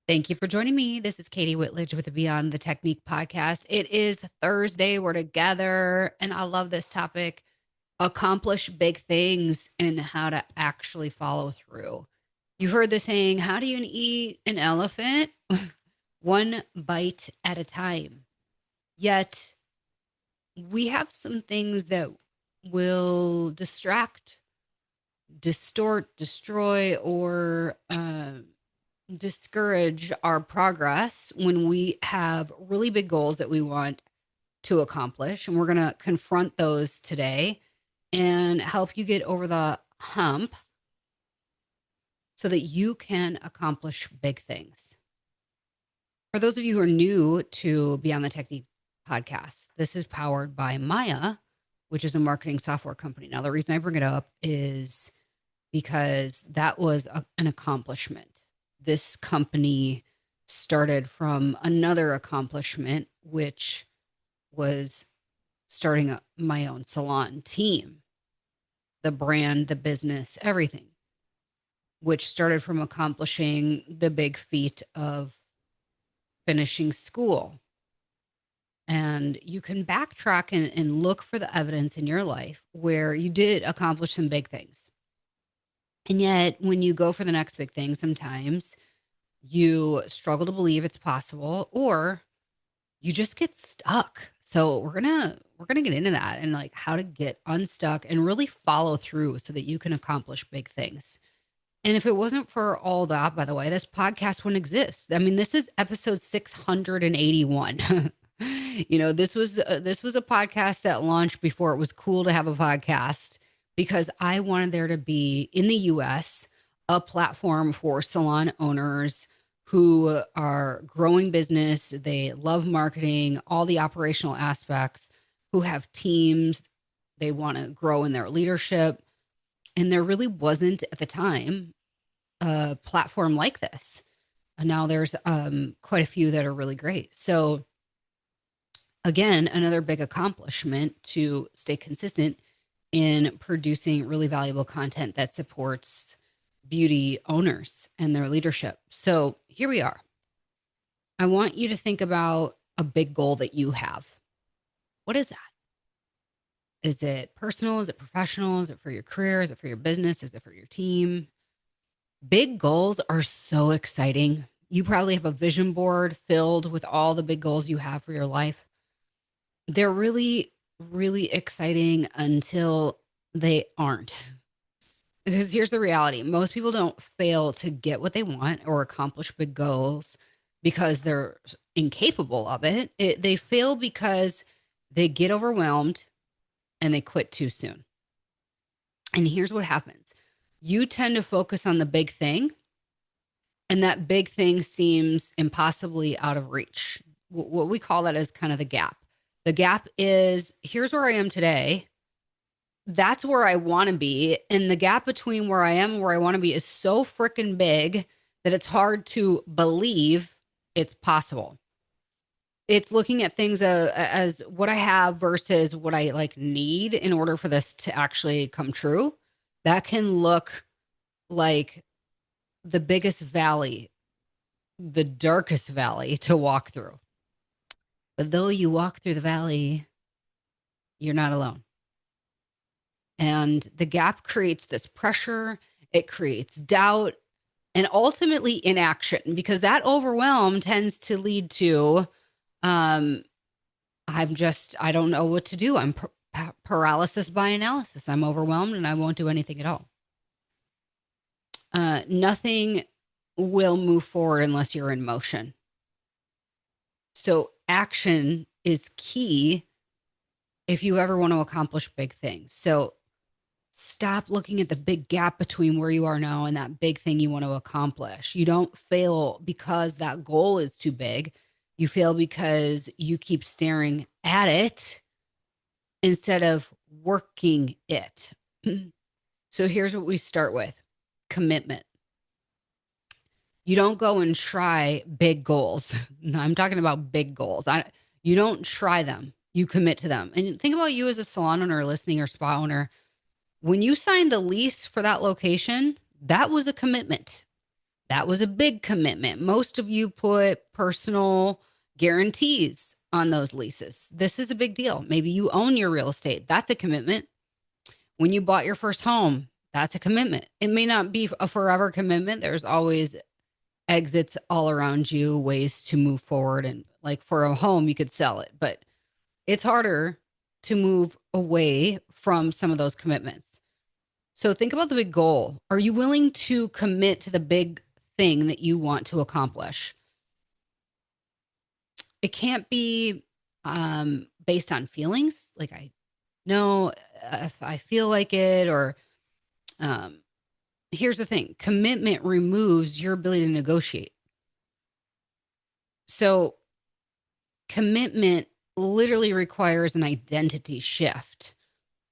Thank you for joining me. This is Kati Whitledge with the Beyond the Technique podcast. It is Thursday. We're together, and I love this topic: accomplish big things and how to actually follow through. You heard the saying, how do you eat an elephant? One bite at a time. Yet, we have some things that will distract, distort, destroy, or discourage our progress when we have really big goals that we want to accomplish. And we're going to confront those today and help you get over the hump so that you can accomplish big things. For those of you who are new to Beyond the Technique podcast, this is powered by Maya, which is a marketing software company. Now, the reason I bring it up is because that was an accomplishment. This company started from another accomplishment, which was starting my own salon team, the brand, the business, everything, which started from accomplishing the big feat of finishing school. And you can backtrack and look for the evidence in your life where you did accomplish some big things. And yet, when you go for the next big thing, sometimes you struggle to believe it's possible, or you just get stuck. So we're gonna get into that and like how to get unstuck and really follow through so that you can accomplish big things. And if it wasn't for all that, by the way, this podcast wouldn't exist. I mean, this is episode 681. This was a podcast that launched before it was cool to have a podcast, because I wanted there to be in the US a platform for salon owners who are growing business. They love marketing, all the operational aspects, who have teams. They want to grow in their leadership. And there really wasn't at the time a platform like this. And now there's quite a few that are really great. So again, another big accomplishment to stay consistent in producing really valuable content that supports beauty owners and their leadership. So here we are. I want you to think about a big goal that you have. What is that? Is it personal? Is it professional? Is it for your career? Is it for your business? Is it for your team? Big goals are so exciting. You probably have a vision board filled with all the big goals you have for your life. They're really, really exciting until they aren't. Because here's the reality: most people don't fail to get what they want or accomplish big goals because they're incapable of it. They fail because they get overwhelmed and they quit too soon. And here's what happens: you tend to focus on the big thing, and that big thing seems impossibly out of reach. What we call that is kind of the gap. The gap is, here's where I am today. That's where I want to be. And the gap between where I am and where I want to be is so freaking big that it's hard to believe it's possible. It's looking at things as what I have versus what I like need in order for this to actually come true. That can look like the biggest valley, the darkest valley to walk through. But though you walk through the valley, you're not alone. And the gap creates this pressure, it creates doubt, and ultimately inaction, because that overwhelm tends to lead to um I don't know what to do. I'm paralysis by analysis. I'm overwhelmed and I won't do anything at all. Nothing will move forward unless you're in motion. So action is key if you ever want to accomplish big things. So stop looking at the big gap between where you are now and that big thing you want to accomplish. You don't fail because that goal is too big. You fail because you keep staring at it instead of working it. So here's what we start with: commitment. You don't go and try big goals. I'm talking about big goals. You don't try them. You commit to them. And think about you as a salon owner listening, or spa owner. When you signed the lease for that location, that was a commitment. That was a big commitment. Most of you put personal guarantees on those leases. This is a big deal. Maybe you own your real estate. That's a commitment. When you bought your first home, that's a commitment. It may not be a forever commitment. There's always exits all around you, ways to move forward. And like for a home, you could sell it, but it's harder to move away from some of those commitments. So think about the big goal. Are you willing to commit to the big thing that you want to accomplish? It can't be based on feelings. Like I know if I feel like it, or um, here's the thing: commitment removes your ability to negotiate. So commitment literally requires an identity shift.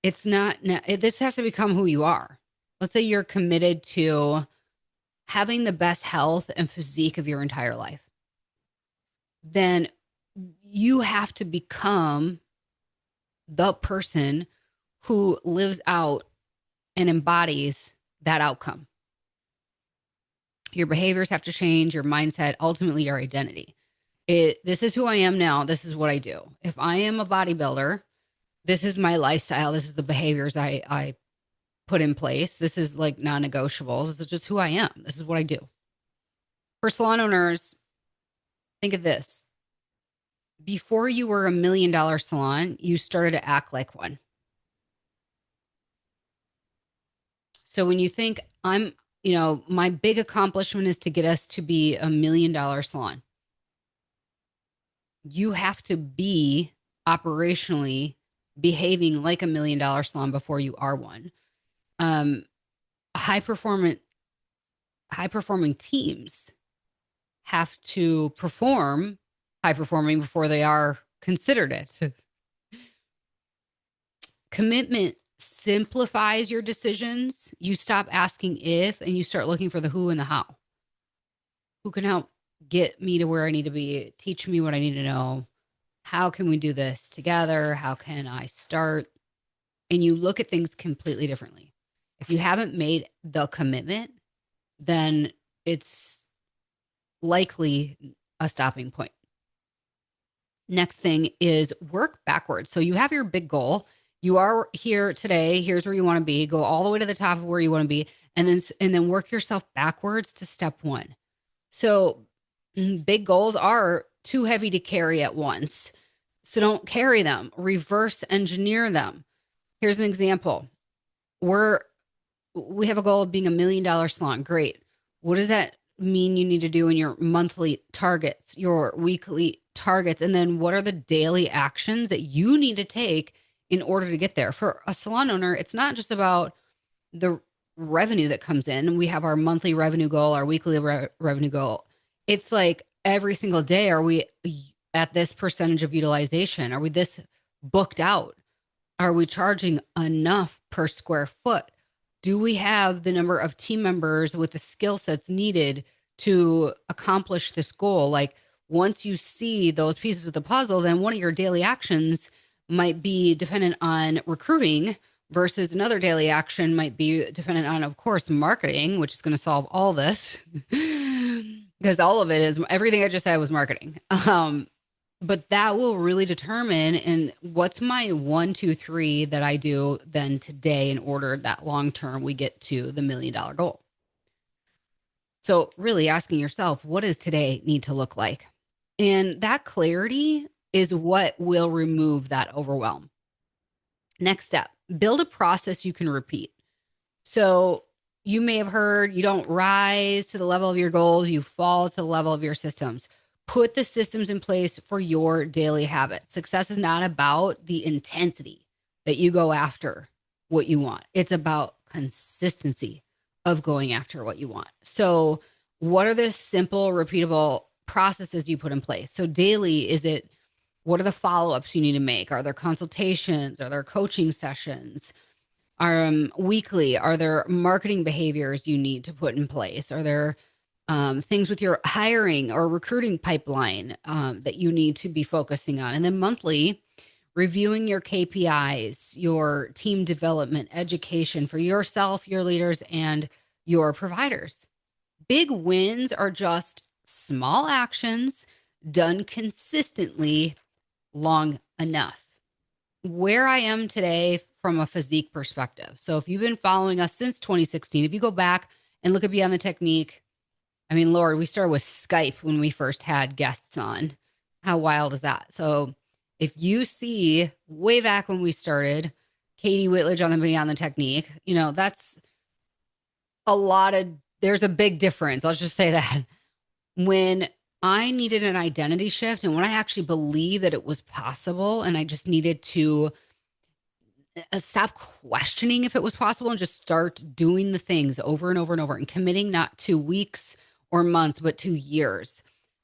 It's not, this has to become who you are. Let's say you're committed to having the best health and physique of your entire life. Then you have to become the person who lives out and embodies that outcome. Your behaviors have to change, your mindset, ultimately your identity. This is who I am now. This is what I do. If I am a bodybuilder, this is my lifestyle. This is the behaviors I put in place. This is like non-negotiables. This is just who I am. This is what I do. For salon owners, think of this. Before you were $1 million salon, you started to act like one. So when you think my big accomplishment is to get us to be $1 million salon, you have to be operationally behaving like $1 million salon before you are one. High performing teams have to perform high performing before they are considered it. Commitment simplifies your decisions. You stop asking if, and you start looking for the who and the how. Who can help get me to where I need to be? Teach me what I need to know. How can we do this together? How can I start? And you look at things completely differently. If you haven't made the commitment, then it's likely a stopping point. Next thing is work backwards. So you have your big goal. You are here today. Here's where you want to be. Go all the way to the top of where you want to be, and then work yourself backwards to step one. So big goals are too heavy to carry at once. So don't carry them. Reverse engineer them. Here's an example. We have a goal of being $1 million salon. Great. What does that mean you need to do in your monthly targets, your weekly targets? And then what are the daily actions that you need to take in order to get there? For a salon owner, it's not just about the revenue that comes in. We have our monthly revenue goal, our weekly revenue goal. It's like every single day, are we at this percentage of utilization? Are we this booked out? Are we charging enough per square foot? Do we have the number of team members with the skill sets needed to accomplish this goal? Like once you see those pieces of the puzzle, then one of your daily actions might be dependent on recruiting versus another daily action might be dependent on, of course, marketing, which is going to solve all this because all of it is everything I just said was marketing. But that will really determine and what's my 1, 2, 3 that I do then today in order that long term we get to the $1 million goal. So really asking yourself, what does today need to look like? And that clarity is what will remove that overwhelm. Next step, build a process you can repeat. So you may have heard you don't rise to the level of your goals, you fall to the level of your systems. Put the systems in place for your daily habits. Success is not about the intensity that you go after what you want. It's about consistency of going after what you want. So what are the simple, repeatable processes you put in place? So daily, what are the follow-ups you need to make? Are there consultations? Are there coaching sessions? Weekly, are there marketing behaviors you need to put in place? Are there things with your hiring or recruiting pipeline that you need to be focusing on? And then monthly, reviewing your KPIs, your team development, education for yourself, your leaders, and your providers. Big wins are just small actions done consistently long enough. Where I am today from a physique perspective. So if you've been following us since 2016, if you go back and look at Beyond the Technique, I mean, Lord, we started with Skype when we first had guests on. How wild is that? So if you see way back when we started, Kati Whitledge on the Beyond the Technique, that's there's a big difference. I'll just say that. When I needed an identity shift and when I actually believed that it was possible and I just needed to stop questioning if it was possible and just start doing the things over and over and over and committing not to weeks or months, but to years.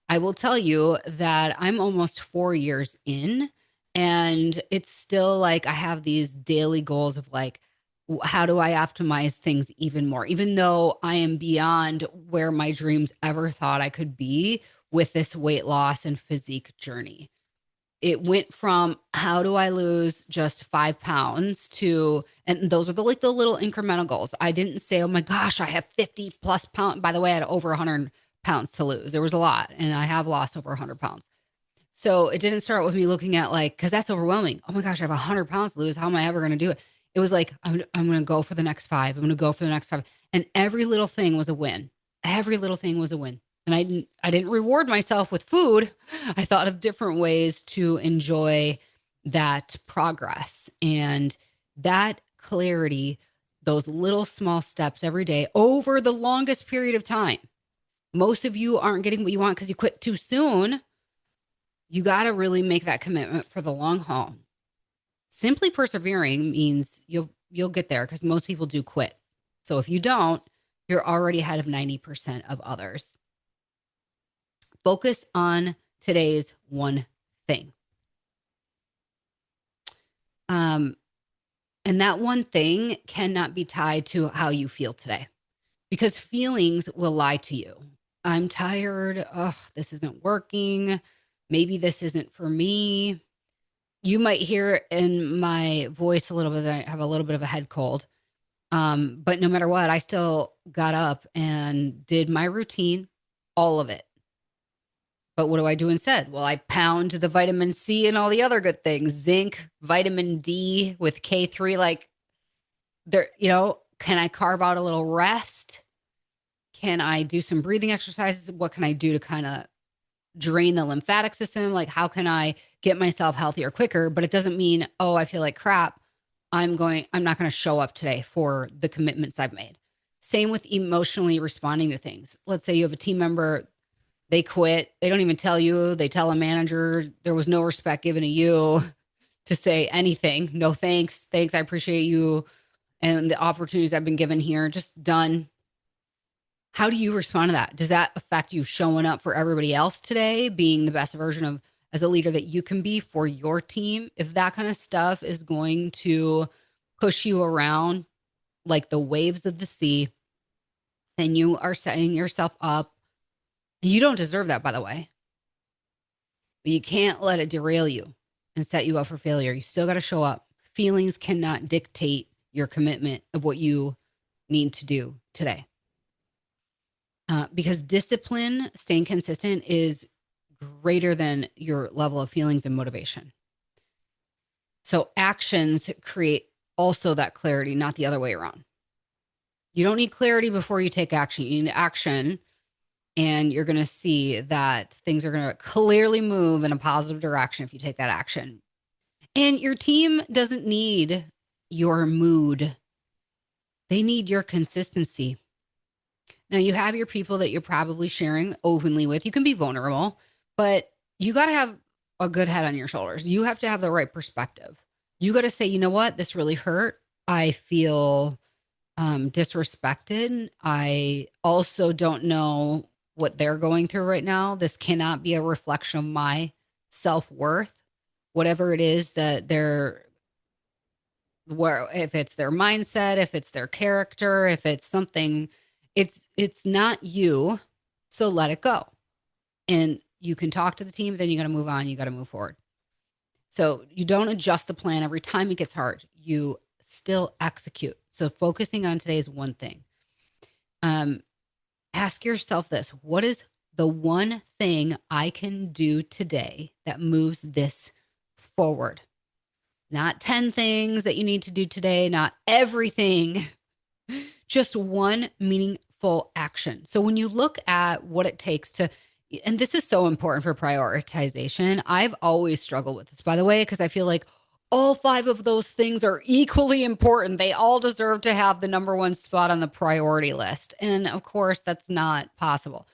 I will tell you that I'm almost 4 years in, and it's still like I have these daily goals of like, how do I optimize things even more, even though I am beyond where my dreams ever thought I could be with this weight loss and physique journey. It went from how do I lose just 5 pounds to, and those are the little incremental goals. I didn't say, oh my gosh, I have 50 plus pounds. By the way, I had over 100 pounds to lose. There was a lot, and I have lost over 100 pounds. So it didn't start with me looking at like, because that's overwhelming. Oh my gosh, I have 100 pounds to lose. How am I ever going to do it? It was like, I'm going to go for the next five. I'm going to go for the next five. And every little thing was a win. Every little thing was a win. And I didn't reward myself with food. I thought of different ways to enjoy that progress and that clarity, those little small steps every day over the longest period of time. Most of you aren't getting what you want because you quit too soon. You got to really make that commitment for the long haul. Simply persevering means you'll get there because most people do quit. So if you don't, you're already ahead of 90% of others. Focus on today's one thing. And that one thing cannot be tied to how you feel today because feelings will lie to you. I'm tired. Oh, this isn't working. Maybe this isn't for me. You might hear in my voice a little bit that I have a little bit of a head cold. But no matter what, I still got up and did my routine, all of it. But what do I do instead? Well, I pound the vitamin C and all the other good things, zinc, vitamin D with K3. Like there, can I carve out a little rest? Can I do some breathing exercises? What can I do to kind of drain the lymphatic system? Like, how can I get myself healthier quicker? But it doesn't mean, oh, I feel like crap. I'm not going to show up today for the commitments I've made. Same with emotionally responding to things. Let's say you have a team member, they quit. They don't even tell you. They tell a manager there was no respect given to you to say anything. No thanks. Thanks. I appreciate you and the opportunities I've been given here. Just done. How do you respond to that? Does that affect you showing up for everybody else today, being the best version of as a leader that you can be for your team? If that kind of stuff is going to push you around like the waves of the sea, then you are setting yourself up. You don't deserve that, by the way. But you can't let it derail you and set you up for failure. You still got to show up. Feelings cannot dictate your commitment of what you need to do today. Because discipline, staying consistent, is greater than your level of feelings and motivation. So actions create also that clarity, not the other way around. You don't need clarity before you take action. You need action, and you're going to see that things are going to clearly move in a positive direction if you take that action. And your team doesn't need your mood. They need your consistency. Now, you have your people that you're probably sharing openly with. You can be vulnerable, but you got to have a good head on your shoulders. You have to have the right perspective. You got to say, you know what? This really hurt. I feel disrespected. I also don't know what they're going through right now. This cannot be a reflection of my self-worth, whatever it is that if it's their mindset, if it's their character, if it's something, it's not you. So let it go. And you can talk to the team, then you got to move on. You got to move forward. So you don't adjust the plan every time it gets hard. You still execute. So focusing on today's one thing. Ask yourself this: what is the one thing I can do today that moves this forward? Not 10 things that you need to do today, not everything, just one meaningful action. So when you look at what it takes to, and this is so important for prioritization. I've always struggled with this, by the way, because I feel like all five of those things are equally important. They all deserve to have the number one spot on the priority list. And of course, that's not possible.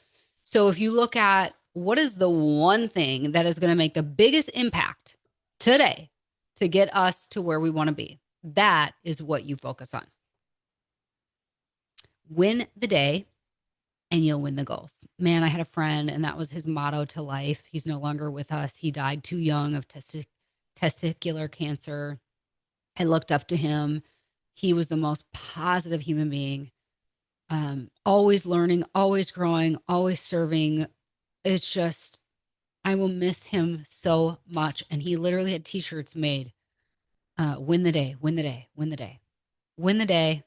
So if you look at what is the one thing that is going to make the biggest impact today to get us to where we want to be, that is what you focus on. Win the day and you'll win the goals. Man, I had a friend and that was his motto to life. He's no longer with us. He died too young of testicular cancer. I looked up to him. He was the most positive human being. Always learning, always growing, always serving. It's just, I will miss him so much. And he literally had t-shirts made. Win the day, win the day, win the day, win the day,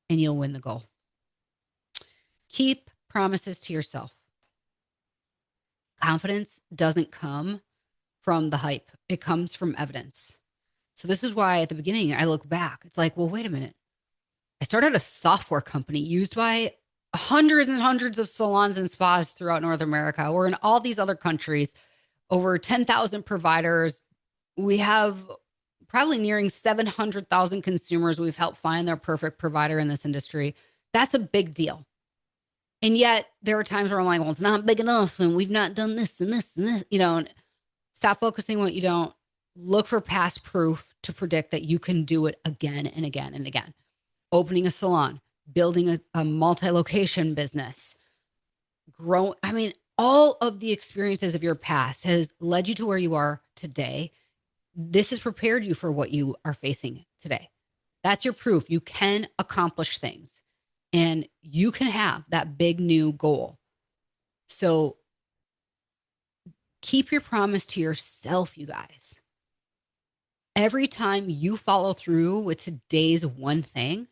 and you'll win the goal. Keep promises to yourself. Confidence doesn't come from the hype. It comes from evidence. So this is why at the beginning, I look back. It's like, well, wait a minute. I started a software company used by hundreds and hundreds of salons and spas throughout North America. We're in all these other countries, over 10,000 providers. We have probably nearing 700,000 consumers we've helped find their perfect provider in this industry. That's a big deal. And yet there are times where I'm like, well, it's not big enough and we've not done this and this and this, stop focusing on what you don't. Look for past proof to predict that you can do it again and again and again. Opening a salon, building a multi-location business, all of the experiences of your past has led you to where you are today. This has prepared you for what you are facing today. That's your proof. You can accomplish things and you can have that big new goal. So keep your promise to yourself, you guys. Every time you follow through with today's one thing,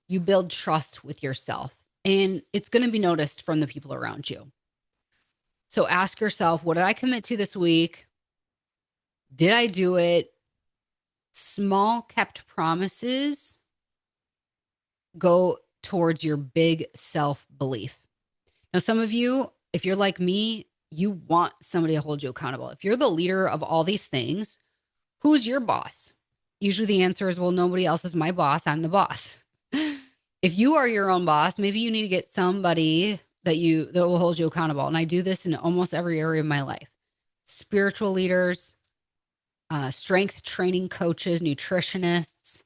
you build trust with yourself and it's going to be noticed from the people around you. So ask yourself, what did I commit to this week? Did I do it? Small kept promises go towards your big self-belief. Now, some of you, if you're like me, you want somebody to hold you accountable. If you're the leader of all these things, who's your boss? Usually the answer is, well, nobody else is my boss. I'm the boss. If you are your own boss, maybe you need to get somebody that will hold you accountable. And I do this in almost every area of my life. Spiritual leaders, strength training coaches, nutritionists,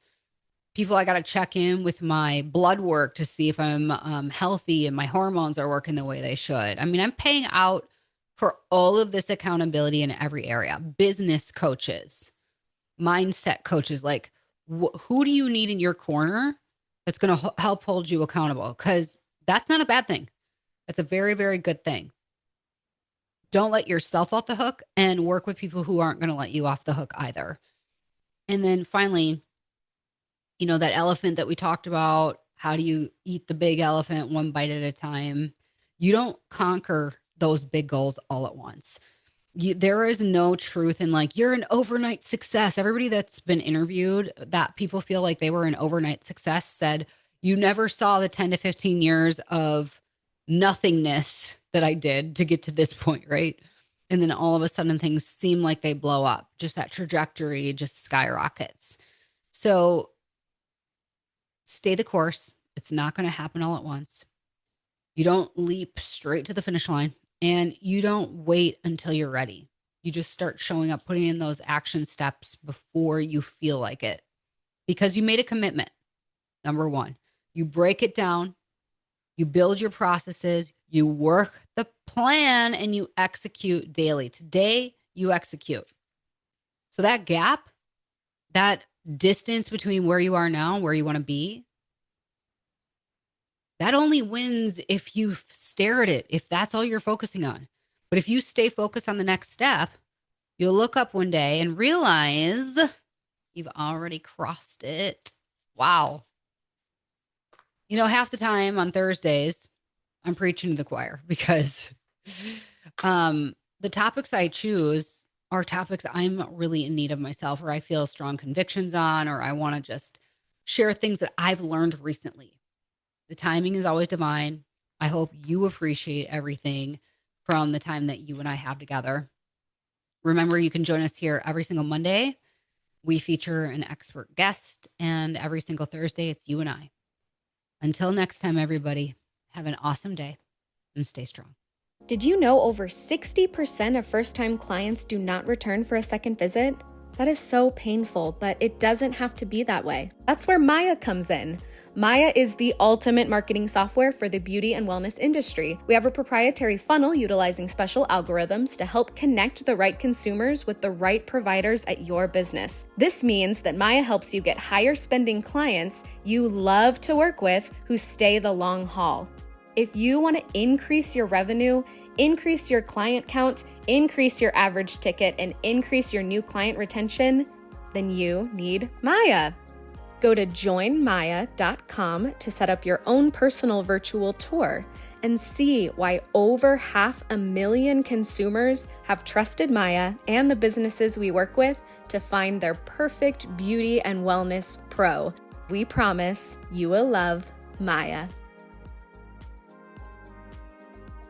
people I got to check in with my blood work to see if I'm healthy and my hormones are working the way they should. I mean, I'm paying out for all of this accountability in every area. Business coaches, mindset coaches, like who do you need in your corner that's going to help hold you accountable? Because that's not a bad thing. That's a very, very good thing. Don't let yourself off the hook and work with people who aren't going to let you off the hook either. And then finally, that elephant that we talked about, how do you eat the big elephant one bite at a time? You don't conquer those big goals all at once. There is no truth in like, you're an overnight success. Everybody that's been interviewed that people feel like they were an overnight success said, you never saw the 10 to 15 years of nothingness that I did to get to this point, right? And then all of a sudden things seem like they blow up. Just that trajectory just skyrockets. So stay the course. It's not going to happen all at once. You don't leap straight to the finish line and you don't wait until you're ready. You just start showing up, putting in those action steps before you feel like it because you made a commitment. Number one, you break it down, you build your processes, you work the plan, and you execute daily. Today, you execute. So that gap, that distance between where you are now, where you want to be, that only wins if you stare at it, if that's all you're focusing on. But if you stay focused on the next step, you'll look up one day and realize you've already crossed it. Wow. Half the time on Thursdays, I'm preaching to the choir because the topics I choose are topics I'm really in need of myself, or I feel strong convictions on, or I want to just share things that I've learned recently. The timing is always divine. I hope you appreciate everything from the time that you and I have together. Remember, you can join us here every single Monday. We feature an expert guest, and every single Thursday, it's you and I. Until next time, everybody, have an awesome day and stay strong. Did you know over 60% of first-time clients do not return for a second visit? That is so painful, but it doesn't have to be that way. That's where Maya comes in. Maya is the ultimate marketing software for the beauty and wellness industry. We have a proprietary funnel utilizing special algorithms to help connect the right consumers with the right providers at your business. This means that Maya helps you get higher spending clients you love to work with who stay the long haul. If you want to increase your revenue, increase your client count, increase your average ticket, and increase your new client retention, then you need Maya. Go to joinmaya.com to set up your own personal virtual tour and see why over 500,000 consumers have trusted Maya and the businesses we work with to find their perfect beauty and wellness pro. We promise you will love Maya.